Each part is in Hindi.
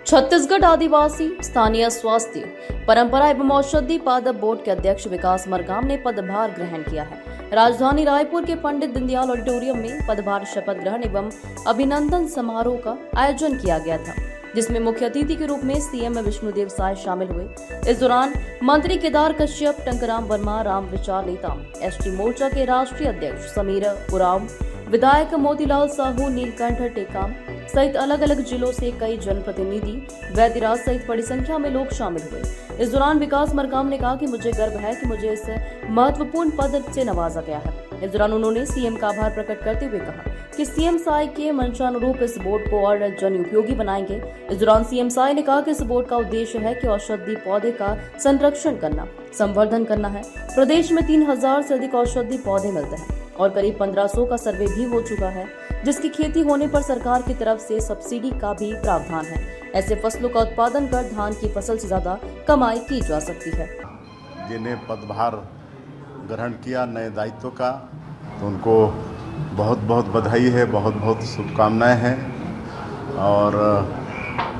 छत्तीसगढ़ आदिवासी स्थानीय स्वास्थ्य परंपरा एवं औषधि पादप बोर्ड के अध्यक्ष विकास मरकाम ने पदभार ग्रहण किया है। राजधानी रायपुर के पंडित दीनदयाल ऑडिटोरियम में पदभार शपथ ग्रहण एवं अभिनंदन समारोह का आयोजन किया गया था, जिसमें मुख्य अतिथि के रूप में सीएम विष्णुदेव साय शामिल हुए। इस दौरान मंत्री केदार कश्यप, टंकराम वर्मा, राम विचार नेताम, एसटी मोर्चा के राष्ट्रीय अध्यक्ष समीर उरांव, विधायक मोतीलाल साहू, नीलकंठ टेकाम सहित अलग अलग जिलों से कई जनप्रतिनिधि, वैद्यराज सहित बड़ी संख्या में लोग शामिल हुए। इस दौरान विकास मरकाम ने कहा कि मुझे गर्व है कि मुझे इस महत्वपूर्ण पद से नवाजा गया है। इस दौरान उन्होंने सीएम का आभार प्रकट करते हुए कहा कि सीएम साय के मंशानुरूप इस बोर्ड को और जन उपयोगी बनाएंगे। इस दौरान सीएम साय ने कहा कि इस बोर्ड का उद्देश्य है कि औषधि पौधे का संरक्षण करना, संवर्धन करना है। प्रदेश में 3000 से अधिक औषधि पौधे मिलते हैं और करीब 1500 का सर्वे भी हो चुका है, जिसकी खेती होने पर सरकार की तरफ से सब्सिडी का भी प्रावधान है। ऐसे फसलों का उत्पादन कर धान की फसल से ज्यादा कमाई की जा सकती है। जिन्हें पदभार ग्रहण किया नए दायित्व का, तो उनको बहुत बहुत बधाई है, बहुत बहुत शुभकामनाएं हैं। और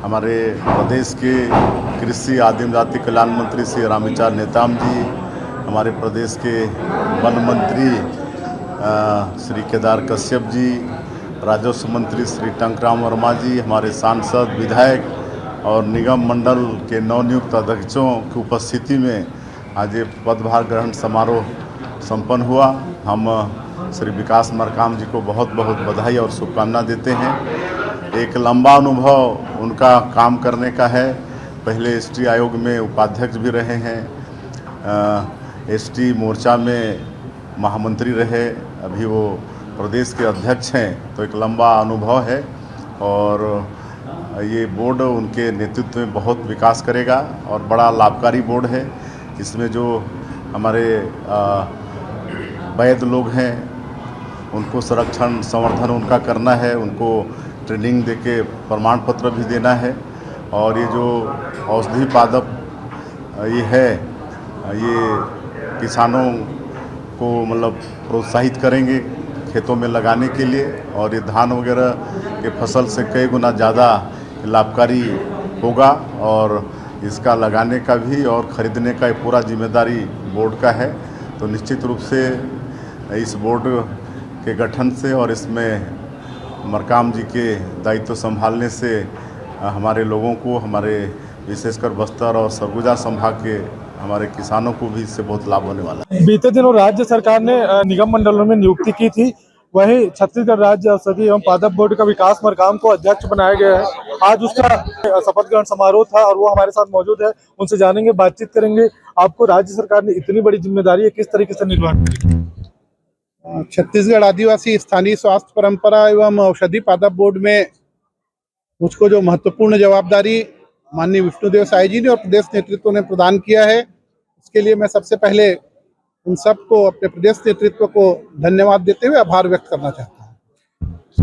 हमारे प्रदेश के कृषि आदिम जाति कल्याण मंत्री श्री रामविचार नेताम जी, हमारे प्रदेश के वन मंत्री श्री केदार कश्यप जी, राजस्व मंत्री श्री टंकराम वर्मा जी, हमारे सांसद, विधायक और निगम मंडल के नवनियुक्त अध्यक्षों की उपस्थिति में आज ये पदभार ग्रहण समारोह संपन्न हुआ। हम श्री विकास मरकाम जी को बहुत बहुत बधाई और शुभकामना देते हैं। एक लंबा अनुभव उनका काम करने का है। पहले एसटी आयोग में उपाध्यक्ष भी रहे हैं, एसटी मोर्चा में महामंत्री रहे, अभी वो प्रदेश के अध्यक्ष हैं। तो एक लंबा अनुभव है और ये बोर्ड उनके नेतृत्व में बहुत विकास करेगा और बड़ा लाभकारी बोर्ड है। इसमें जो हमारे वैद्य लोग हैं उनको संरक्षण संवर्धन उनका करना है, उनको ट्रेनिंग देके प्रमाण पत्र भी देना है। और ये जो औषधि पादप ये है, ये किसानों को मतलब प्रोत्साहित करेंगे खेतों में लगाने के लिए, और ये धान वगैरह के फसल से कई गुना ज़्यादा लाभकारी होगा। और इसका लगाने का भी और ख़रीदने का पूरा जिम्मेदारी बोर्ड का है। तो निश्चित रूप से इस बोर्ड के गठन से और इसमें मरकाम जी के दायित्व संभालने से हमारे लोगों को, हमारे विशेषकर बस्तर और सरगुजा संभाग के हमारे किसानों को भी इससे बहुत लाभ होने वाला है। बीते दिनों राज्य सरकार ने निगम मंडलों में नियुक्ति की थी, वहीं छत्तीसगढ़ राज्य औषधि एवं पादप बोर्ड का विकास मरकाम को अध्यक्ष बनाया गया है। आज उसका शपथ ग्रहण समारोह था और वो हमारे साथ मौजूद है, उनसे जानेंगे, बातचीत करेंगे। आपको राज्य सरकार ने इतनी बड़ी जिम्मेदारी है, किस तरीके से निर्वहन करेगी? छत्तीसगढ़ आदिवासी स्थानीय स्वास्थ्य परंपरा एवं औषधि पादप बोर्ड में मुझको जो महत्वपूर्ण जवाबदारी माननीय विष्णुदेव साय जी ने और प्रदेश नेतृत्व ने प्रदान किया है, उसके लिए मैं सबसे पहले उन सबको, अपने प्रदेश नेतृत्व को धन्यवाद देते हुए आभार व्यक्त करना चाहता हूँ।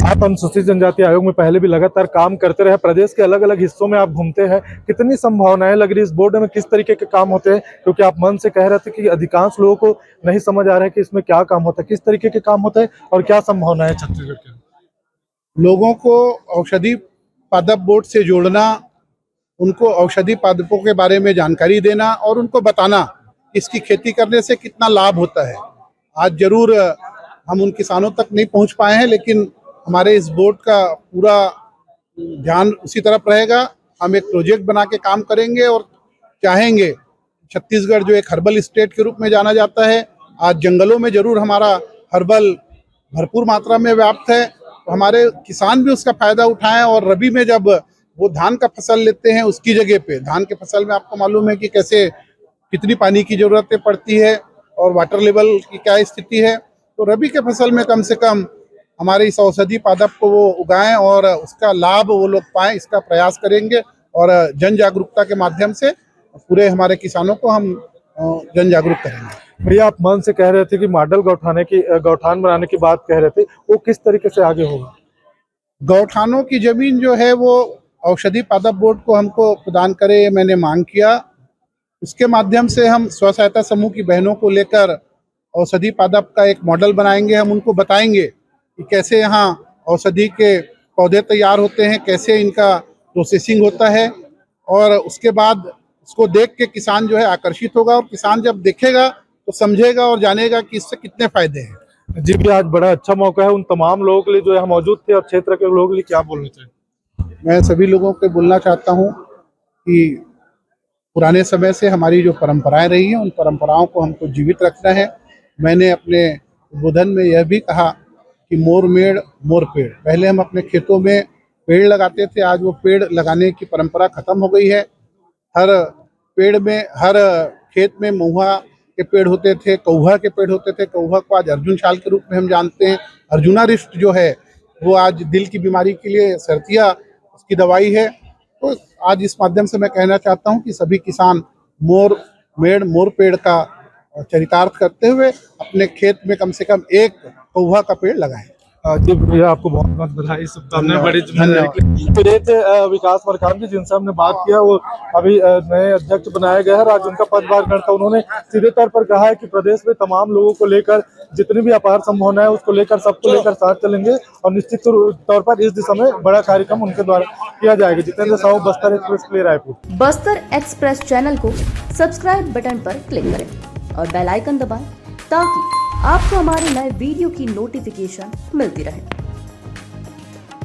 आप अनुसूचित जनजाति आयोग में पहले भी लगातार काम करते रहे, प्रदेश के अलग अलग हिस्सों में आप घूमते हैं, कितनी संभावनाएं लग रही इस बोर्ड में, किस तरीके के काम होते हैं? क्योंकि आप मन से कह रहे थे कि अधिकांश लोगों को नहीं समझ आ रहा है कि इसमें क्या काम होता है, किस तरीके के काम होता है और क्या संभावनाएं है छत्तीसगढ़ के? लोगों को औषधि पादप बोर्ड से जोड़ना, उनको औषधि पादपों के बारे में जानकारी देना और उनको बताना इसकी खेती करने से कितना लाभ होता है। आज जरूर हम उन किसानों तक नहीं पहुंच पाए हैं, लेकिन हमारे इस बोर्ड का पूरा ध्यान उसी तरफ रहेगा। हम एक प्रोजेक्ट बना के काम करेंगे और चाहेंगे, छत्तीसगढ़ जो एक हर्बल स्टेट के रूप में जाना जाता है, आज जंगलों में जरूर हमारा हर्बल भरपूर मात्रा में व्याप्त है, तो हमारे किसान भी उसका फायदा उठाएं। और रबी में जब वो धान का फसल लेते हैं, उसकी जगह पे धान के फसल में आपको मालूम है कि कैसे कितनी पानी की जरूरतें पड़ती है और वाटर लेवल की क्या स्थिति है, तो रबी के फसल में कम से कम हमारे इस औषधि पादप को वो उगाएं और उसका लाभ वो लोग पाएं, इसका प्रयास करेंगे। और जन जागरूकता के माध्यम से पूरे हमारे किसानों को हम जन जागरूक करेंगे। भैया, आप मन से कह रहे थे कि मॉडल गौठान बनाने की बात कह रहे थे, वो किस तरीके से आगे होगा? गौठानों की जमीन जो है वो औषधि पादप बोर्ड को हमको प्रदान करे, मैंने मांग किया। उसके माध्यम से हम स्व सहायता समूह की बहनों को लेकर औषधि पादप का एक मॉडल बनाएंगे। हम उनको बताएंगे कि कैसे यहाँ औषधि के पौधे तैयार होते हैं, कैसे इनका प्रोसेसिंग होता है और उसके बाद उसको देख के किसान जो है आकर्षित होगा और किसान जब देखेगा तो समझेगा और जानेगा कि इससे कितने फायदे हैं। जी भी आज बड़ा अच्छा मौका है उन तमाम लोगों के लिए जो यहाँ मौजूद थे और क्षेत्र के लोगों के लिए क्या बोलना चाहिए? मैं सभी लोगों को बोलना चाहता हूँ कि पुराने समय से हमारी जो परंपराएं रही हैं उन परंपराओं को हमको जीवित रखना है। मैंने अपने उद्बोधन में यह भी कहा कि मोर मेड़ मोर पेड़। पहले हम अपने खेतों में पेड़ लगाते थे, आज वो पेड़ लगाने की परंपरा खत्म हो गई है। हर पेड़ में, हर खेत में महुआ के पेड़ होते थे, कौवा के पेड़ होते थे। कौवा को आज अर्जुन शाल के रूप में हम जानते हैं। अर्जुनारिष्ट जो है वो आज दिल की बीमारी के लिए सर्तिया उसकी दवाई है। तो आज इस माध्यम से मैं कहना चाहता हूं कि सभी किसान मोर मेड़ मोर पेड़ का चरितार्थ करते हुए अपने खेत में कम से कम एक कौवा का पेड़ लगाएं। जी भैया आपको बहुत बहुत बधाई, शुभकामनाएं बड़ी जिम्मेदारी के लिए। तो ये थे विकास मरकाम जी जिनसे हमने बात किया, वो अभी नए अध्यक्ष बनाया गया है। आज उनका पदभार ग्रहण था। उन्होंने सीधे तौर पर कहा है कि प्रदेश में तमाम लोगों को लेकर जितनी भी अपार संभावना है उसको लेकर सबको लेकर साथ चलेंगे और निश्चित तौर पर इस दिशा में बड़ा कार्यक्रम उनके द्वारा किया जाएगा। जितेंद्र साहू, बस्तर एक्सप्रेस के लिए, रायपुर। बस्तर एक्सप्रेस चैनल को सब्सक्राइब बटन पर क्लिक करें और बेल आइकन दबाएं ताकि आपको हमारे नए वीडियो की नोटिफिकेशन मिलती रहे।